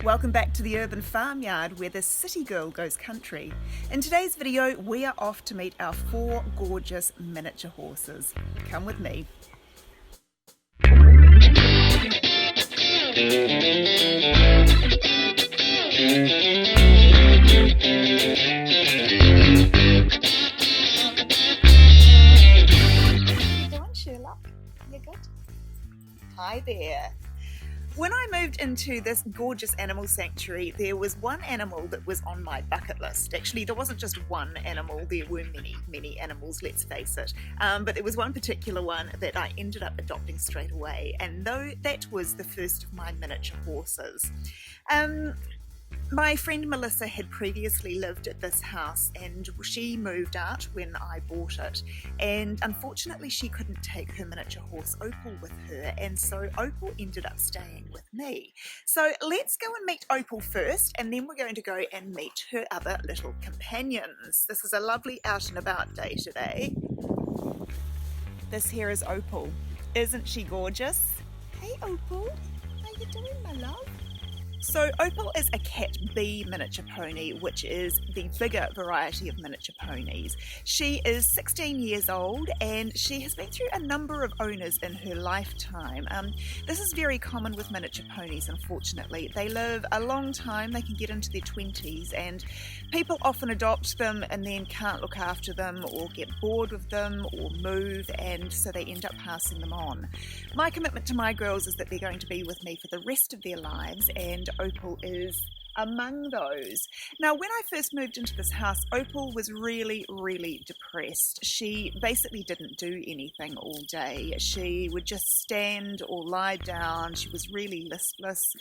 Welcome back to the urban farmyard where the city girl goes country. In today's video, we are off to meet our 4 gorgeous miniature horses. Come with me. How you doing, Sherlock? You good? Hi there. When I moved into this gorgeous animal sanctuary, there was one animal that was on my bucket list. Actually, there wasn't just one animal, there were many animals, let's face it. But there was one particular one that I ended up adopting straight away, and that was the first of my miniature horses. My friend Melissa had previously lived at this house and she moved out when I bought it, and unfortunately she couldn't take her miniature horse Opal with her, and so Opal ended up staying with me. So let's go and meet Opal first, and then we're going to go and meet her other little companions. This is a lovely out and about day today. This here is Opal. Isn't she gorgeous? Hey Opal, how you doing, my love? So Opal is a Cat B miniature pony, which is the bigger variety of miniature ponies. She is 16 years old and she has been through a number of owners in her lifetime. This is very common with miniature ponies, unfortunately. They live a long time, they can get into their 20s, and people often adopt them and then can't look after them or get bored with them or move, and so they end up passing them on. My commitment to my girls is that they're going to be with me for the rest of their lives, and Opal is among those. Now, when I first moved into this house, Opal was really depressed. She basically didn't do anything all day. She would just stand or lie down. She was really listless.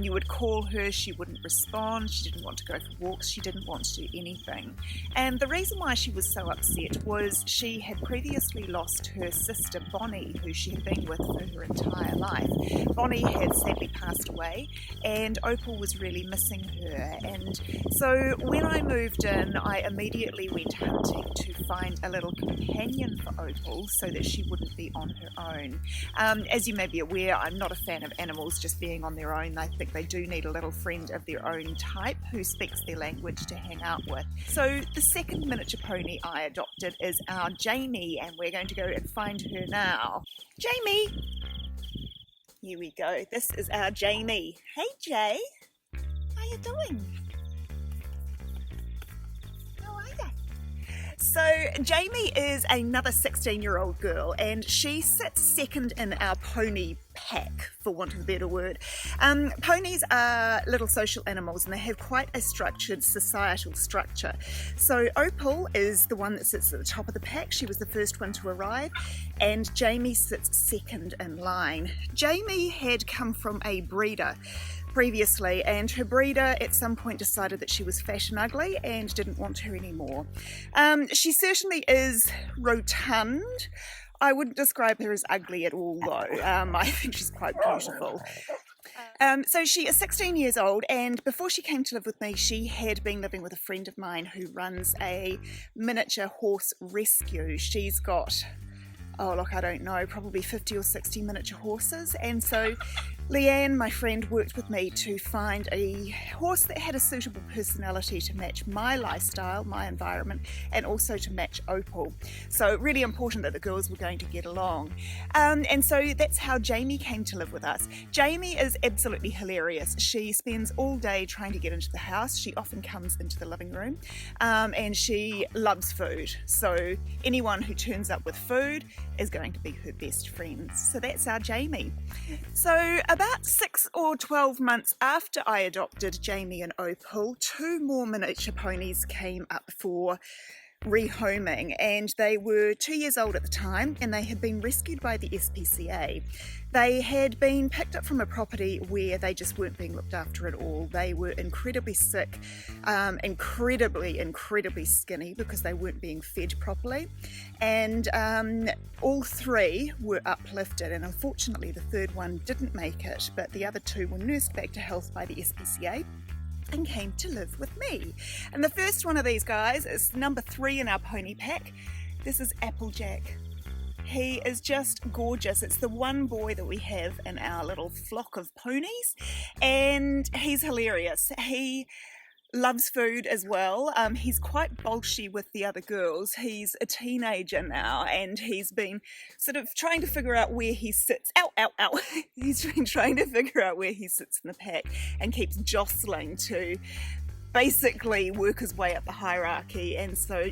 You would call her, she wouldn't respond. She didn't want to go for walks. She didn't want to do anything. And the reason why she was so upset was she had previously lost her sister Bonnie, who she had been with for her entire life. Bonnie had sadly passed away, and Opal was really missing her, and so when I moved in, I immediately went hunting to find a little companion for Opal so that she wouldn't be on her own. As you may be aware, I'm not a fan of animals just being on their own. I think they do need a little friend of their own type who speaks their language to hang out with. So the second miniature pony I adopted is our Jamie, and we're going to go and find her now. Jamie! Here we go. This is our Jamie. Hey Jay! How you doing? How are you? So Jamie is another 16-year-old girl, and she sits second in our pony pack, for want of a better word. Ponies are little social animals, and they have quite a structured societal structure. So Opal is the one that sits at the top of the pack. She was the first one to arrive, and Jamie sits second in line. Jamie had come from a breeder previously, and her breeder at some point decided that she was fat and ugly and didn't want her anymore. She certainly is rotund. I wouldn't describe her as ugly at all though. I think she's quite beautiful. So she is 16 years old, and before she came to live with me, she had been living with a friend of mine who runs a miniature horse rescue. She's got, oh look, I don't know, probably 50 or 60 miniature horses, and so Leanne, my friend, worked with me to find a horse that had a suitable personality to match my lifestyle, my environment, and also to match Opal. So really important that the girls were going to get along. And so that's how Jamie came to live with us. Jamie is absolutely hilarious. She spends all day trying to get into the house. She often comes into the living room, and she loves food. So anyone who turns up with food is going to be her best friends. So that's our Jamie. So about 6 or 12 months after I adopted Jamie and Opal, 2 more miniature ponies came up for rehoming, and they were 2 years old at the time, and they had been rescued by the SPCA. They had been picked up from a property where they just weren't being looked after at all. They were incredibly sick, incredibly skinny because they weren't being fed properly, and all 3 were uplifted, and unfortunately the third one didn't make it, but the other 2 were nursed back to health by the SPCA and came to live with me. And the first one of these guys is number 3 in our pony pack. This is Applejack. He is just gorgeous. It's the one boy that we have in our little flock of ponies, and he's hilarious. He loves food as well. He's quite bolshy with the other girls. He's a teenager now, and he's been sort of trying to figure out where he sits. Ow, ow, ow. He's been trying to figure out where he sits in the pack and keeps jostling to basically work his way up the hierarchy. And so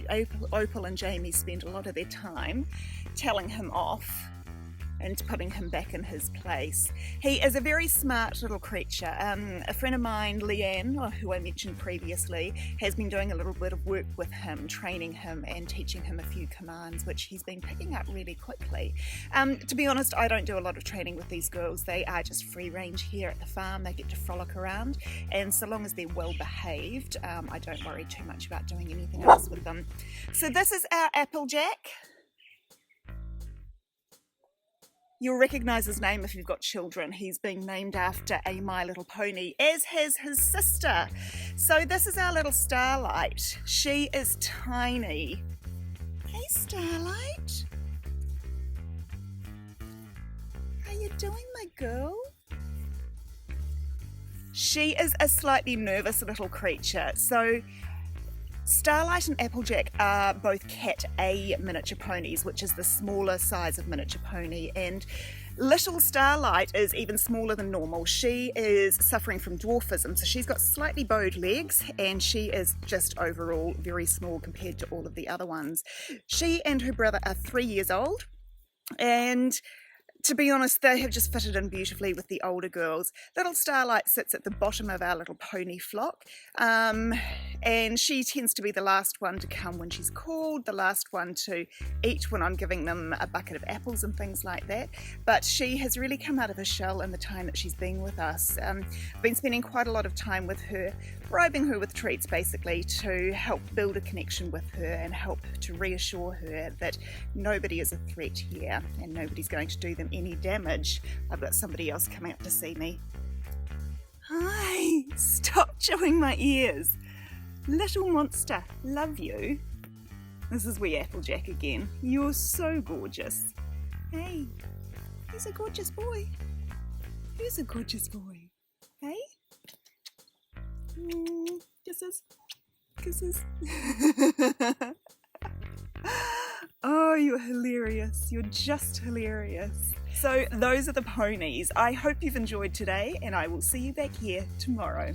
Opal and Jamie spend a lot of their time telling him off and putting him back in his place. He is a very smart little creature. A friend of mine, Leanne, who I mentioned previously, has been doing a little bit of work with him, training him and teaching him a few commands, which he's been picking up really quickly. To be honest, I don't do a lot of training with these girls. They are just free range here at the farm. They get to frolic around, and so long as they're well behaved, I don't worry too much about doing anything else with them. So this is our Applejack. You'll recognise his name if you've got children. He's been named after a My Little Pony, as has his sister. So this is our little Starlight. She is tiny. Hey, Starlight. How you doing, my girl? She is a slightly nervous little creature. So Starlight and Applejack are both Cat A miniature ponies, which is the smaller size of miniature pony, and little Starlight is even smaller than normal. She is suffering from dwarfism, so she's got slightly bowed legs, and she is just overall very small compared to all of the other ones. She and her brother are 3 years old, and to be honest, they have just fitted in beautifully with the older girls. Little Starlight sits at the bottom of our little pony flock, and she tends to be the last one to come when she's called, the last one to eat when I'm giving them a bucket of apples and things like that. But she has really come out of her shell in the time that she's been with us. I've been spending quite a lot of time with her, bribing her with treats basically to help build a connection with her and help to reassure her that nobody is a threat here and nobody's going to do them any damage. I've got somebody else coming up to see me. Hi, stop chewing my ears. Little monster, love you. This is wee Applejack again. You're so gorgeous. Hey, he's a gorgeous boy. Who's a gorgeous boy? Hey? Kisses. Kisses. Oh, you're hilarious. You're just hilarious. So those are the ponies. I hope you've enjoyed today, and I will see you back here tomorrow.